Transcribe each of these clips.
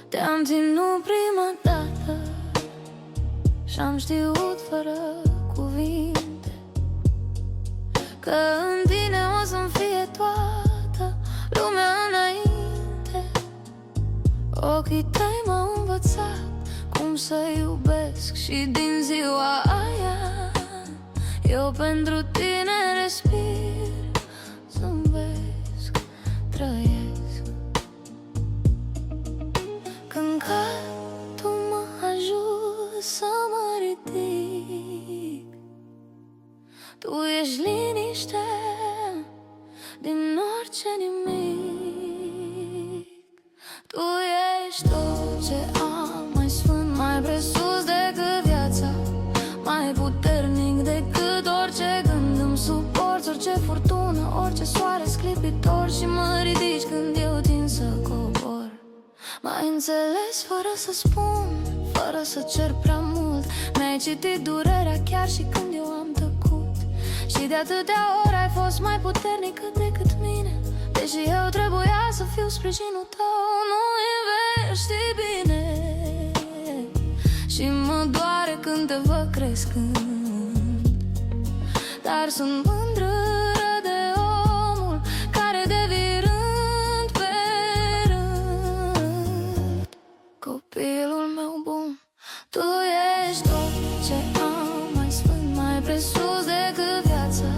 Te-am ținut prima dată și-am știut fără cuvinte că în tine o să-mi fie toată lumea înainte. Ochii tăi m-au învățat cum să iubesc și din ziua aia eu pentru tine respir, zâmbesc, trăiesc. Când cad, tu mă ajuți să mă ridic. Tu ești liniște din orice nimic. Tu ești tot ce am, mai sfânt, mai presus decât viața, mai puternic decât orice gând. Îmi suporți orice furtună, orice soare sclipitor și mă ridici când eu tind să cobor. M-ai înțeles fără să spun, fără să cer prea mult. Mi-ai citit durerea chiar și când eu am tăcut. Și de atâtea ori ai fost mai puternică decât mine, deși eu trebuia să fiu sprijinul tău. Nu investi bine și mă doare când te văd crescând, dar sunt mândră de omul care devii rând pe rând. Copilul meu bun, tu ești tot ce am, mai sfânt, mai presus decât viața,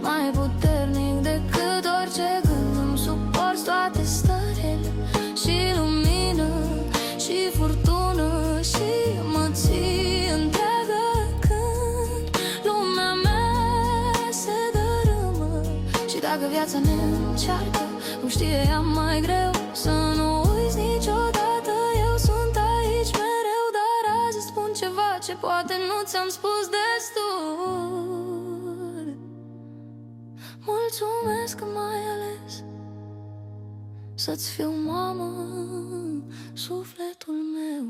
mai puternic decât orice gând. Îmi suporți toate stările și lumină și furtună și mă ții întreagă când lumea mea se dărâmă. Și dacă viața ne încearcă, cum știe ea mai greu, să nu uiți niciodată, eu sunt aici mereu. Dar azi îți spun ceva ce poate nu ți-am spus destul. Mulțumesc că m-ai ales să-ți fiu mamă, sufletul meu.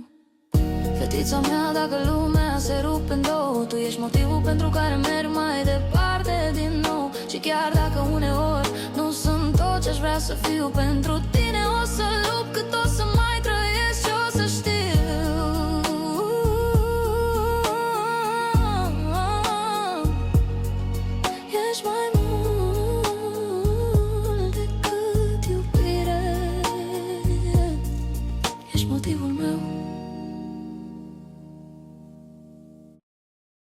Fetița mea, dacă lumea se rupe în două, tu ești motivul pentru care merg mai departe din nou. Și chiar dacă uneori nu sunt tot ce-aș vrea să fiu, pentru tine o să lupt cât o să mai trăiesc și o să știu. Ești mai mult decât iubire, ești motivul meu.